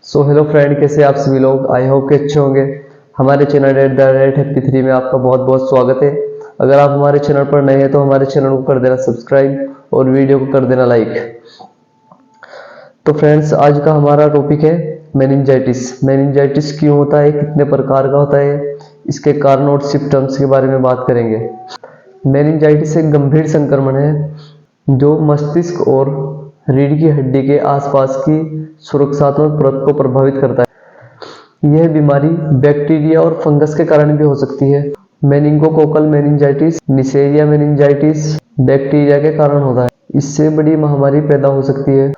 Hello friend, कैसे आप सभी लोग। आई होप के अच्छे होंगे। हमारे channel read the red happy 3 में आपका बहुत बहुत स्वागत है। अगर आप हमारे चैनल पर नए हैं तो हमारे चैनल को कर देना सब्सक्राइब और वीडियो को कर देना लाइक। तो फ्रेंड्स, आज का हमारा टॉपिक है मेनिंजाइटिस। मेनिंजाइटिस क्यों होता है, कितने प्रकार का होता है, इसके कारण और सिम्टम्स के बारे में बात करेंगे। मेनिंजाइटिस एक गंभीर संक्रमण है जो मस्तिष्क और रीढ़ की हड्डी के आसपास की सुरक्षात्मक परत को प्रभावित करता है। यह बीमारी बैक्टीरिया और फंगस के कारण भी हो सकती है। Meningococcal meningitis, Neisseria meningitis bacteria के कारण होता है। इससे बड़ी महामारी पैदा हो सकती है।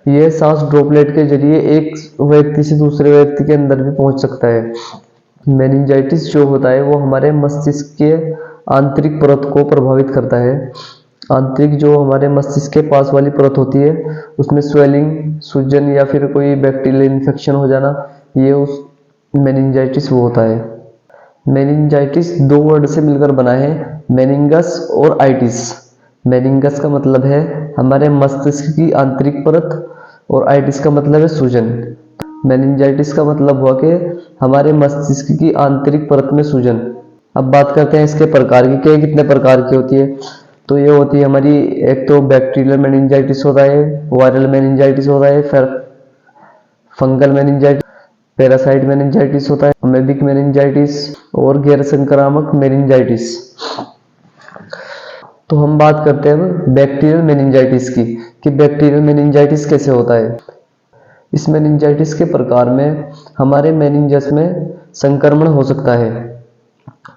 यह सांस ड्रॉपलेट के जरिए एक व्यक्ति से दूसरे व्यक्ति के अंदर भी पहुंच सकता है। मेनिंजाइटिस जो होता है वो हमारे मस्तिष्क के आंतरिक परत को प्रभावित करता है। आंतरिक जो हमारे मस्तिष्क के पास वाली परत होती है उसमें स्वेलिंग, सूजन या फिर कोई बैक्टीरियल इन्फेक्शन हो जाना, ये उस मेनिंजाइटिस वो होता है। मेनिंजाइटिस दो वर्ड से मिलकर बना है, मेनिंगस और आइटिस। मेनिंगस का मतलब है हमारे मस्तिष्क की आंतरिक परत और आइटिस का मतलब है सूजन। मेनिंजाइटिस का मतलब हुआ कि हमारे मस्तिष्क की आंतरिक परत में सूजन। अब बात करते हैं इसके प्रकार की, क्या कितने प्रकार की होती है। तो ये होती है हमारी, एक तो बैक्टीरियल मेनिंजाइटिस होता है, वायरल मेनिंजाइटिस होता है, फिर फंगल मेनिंजाइटिस, पैरासाइट मेनिंजाइटिस होता है, अमेबिक मेनिंजाइटिस और गैर संक्रामक मेनिंजाइटिस। तो हम बात करते हैं बैक्टीरियल मेनिंजाइटिस की कि बैक्टीरियल मेनिंजाइटिस कैसे होता है। इस मेनिंजाइटिस के प्रकार में हमारे मेनिंजस में संक्रमण हो सकता है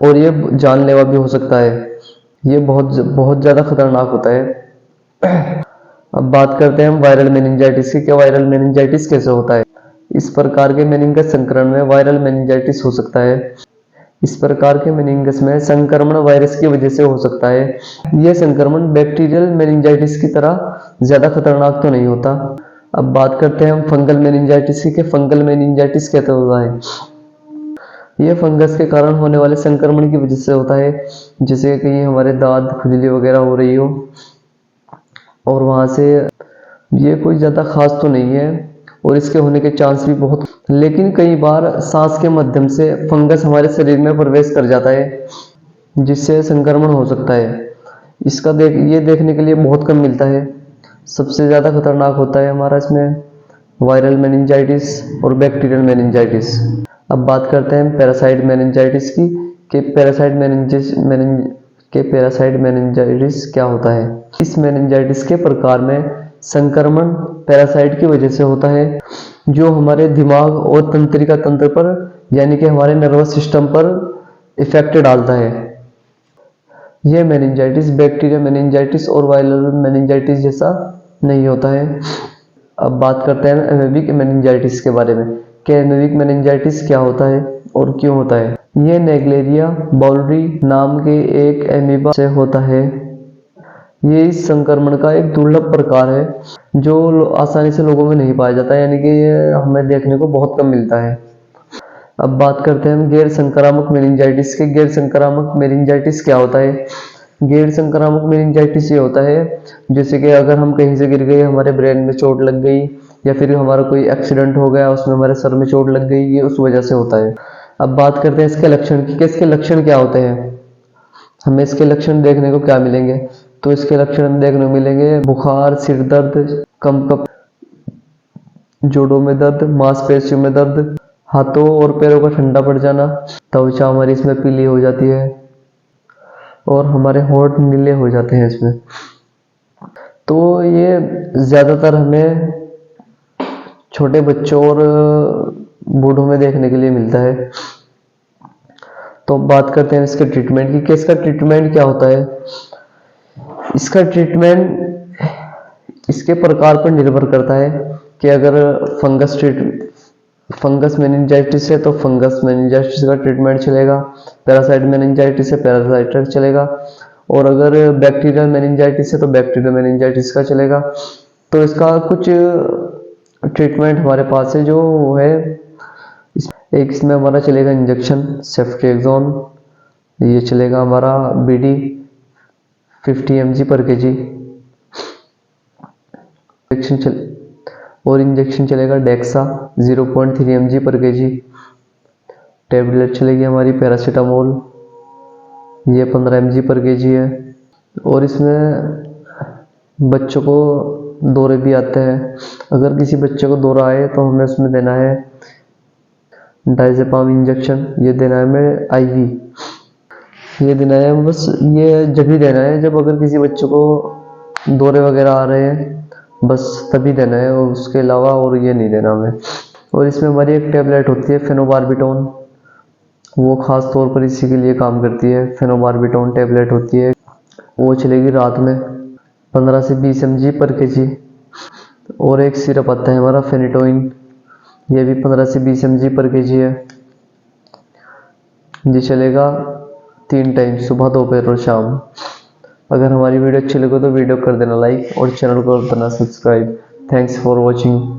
और ये जानलेवा भी हो सकता है। ये बहुत ज़्यादा खतरनाक होता है। अब बात करते हैं हम वायरल मेनिंजाइटिस की। क्या वायरल मेनिंजाइटिस कैसे होता है। इस प्रकार के मेनिंगस संक्रमण में वायरल मेनिंजाइटिस हो सकता है। इस प्रकार के मेनिंगस में संक्रमण वायरस की वजह से हो सकता है। यह संक्रमण बैक्टीरियल मेनिंजाइटिस की तरह ज्यादा खतरनाक तो नहीं होता। अब बात करते हैं हम फंगल मेनिंजाइटिस की। फंगल मेनिंजाइटिस कैसे होता है। यह फंगस के कारण होने वाले संक्रमण की वजह से होता है, जैसे कहीं हमारे दांत खुजली वगैरह हो रही हो और वहां से। ये कोई ज़्यादा खास तो नहीं है और इसके होने के चांस भी बहुत, लेकिन कई बार सांस के माध्यम से फंगस हमारे शरीर में प्रवेश कर जाता है जिससे संक्रमण हो सकता है। ये देखने के लिए बहुत कम मिलता है। सबसे ज़्यादा खतरनाक होता है हमारा इसमें वायरल मेनिंजाइटिस और बैक्टीरियल मेनिंजाइटिस। अब बात करते हैं पैरासाइट मेनिंजाइटिस की कि पैरासाइट मेनिंजाइटिस क्या होता है। इस मेनिंजाइटिस के प्रकार में संक्रमण पैरासाइट की वजह से होता है जो हमारे दिमाग और तंत्रिका तंत्र पर यानी कि हमारे नर्वस सिस्टम पर इफेक्ट डालता है। यह मेनिंजाइटिस बैक्टीरियल मेनिंजाइटिस और वायरल मेनिंजाइटिस जैसा नहीं होता है। अब बात करते हैं एमेबिक मेनिंजाइटिस के बारे में कि एमेबिक मेनिंजाइटिस क्या होता है और क्यों होता है। यह नेग्लेरिया बाउलरी नाम के एक एमीबा से होता है। ये इस संक्रमण का एक दुर्लभ प्रकार है जो आसानी से लोगों में नहीं पाया जाता, यानी कि ये हमें देखने को बहुत कम मिलता है। अब बात करते हैं हम गैर संक्रामक मेनिंजाइटिस के। गैर संक्रामक मेनिंजाइटिस क्या होता है। गैर संक्रामक मेनिंजाइटिस ये होता है जैसे कि अगर हम कहीं से गिर गए, हमारे ब्रेन में चोट लग गई या फिर हमारा कोई एक्सीडेंट हो गया उसमें हमारे सर में चोट लग गई, ये उस वजह से होता है। अब बात करते हैं इसके लक्षण की कि इसके लक्षण क्या होते हैं। हमें इसके लक्षण देखने को क्या मिलेंगे। तो इसके लक्षण हमें देखने को मिलेंगे बुखार, सिर दर्द, कंपकंप, जोड़ों में दर्द, मांसपेशियों में दर्द, हाथों और पैरों का ठंडा पड़ जाना, त्वचा हमारी इसमें पीली हो जाती है और हमारे होंठ नीले हो जाते हैं इसमें। तो ये ज़्यादातर हमें छोटे बच्चों और बूढ़ों में देखने के लिए मिलता है। तो बात करते हैं इसके ट्रीटमेंट की कि इसका ट्रीटमेंट क्या होता है। इसका ट्रीटमेंट इसके प्रकार पर निर्भर करता है कि अगर फंगस मेनिंजाइटिस है तो फंगस मेनिंजाइटिस का ट्रीटमेंट चलेगा, पैरासाइट मेनिंजाइटिस है पैरासाइट का चलेगा, और अगर बैक्टीरियल मेनिंजाइटिस है तो बैक्टीरियल मेनिंजाइटिस का चलेगा। तो इसका कुछ ट्रीटमेंट हमारे पास है जो है, एक इसमें हमारा चलेगा इंजेक्शन सेफ्ट्रिएक्सोन, ये चलेगा हमारा BD 50 mg पर kg इंजेक्शन और इंजेक्शन चलेगा डेक्सा 0.3 mg पर kg। टेबलेट चलेगी हमारी पैरासीटामोल, ये 15 mg पर kg है। और इसमें बच्चों को दौरे भी आते हैं, अगर किसी बच्चे को दौरा आए तो हमें उसमें देना है डायजेपाम इंजेक्शन, ये देना है हमें IV, ये देना है बस, ये जब ही देना है जब अगर किसी बच्चे को दौरे वगैरह आ रहे हैं, बस तभी देना है, और उसके अलावा और ये नहीं देना हमें। और इसमें हमारी एक टेबलेट होती है फेनोबारबिटॉन, वो खास तौर पर इसी के लिए काम करती है। फेनोबारबिटॉन टेबलेट होती है, वो चलेगी रात में 15 से 20 mg पर kg। और एक सिरप आता है हमारा फेनिटोइन, ये भी 15 से 20 mg पर kg है। ये चलेगा 3 टाइम, सुबह, दोपहर और शाम। अगर हमारी वीडियो अच्छी लगे तो वीडियो कर देना लाइक और चैनल को कर देना सब्सक्राइब। Thanks for watching.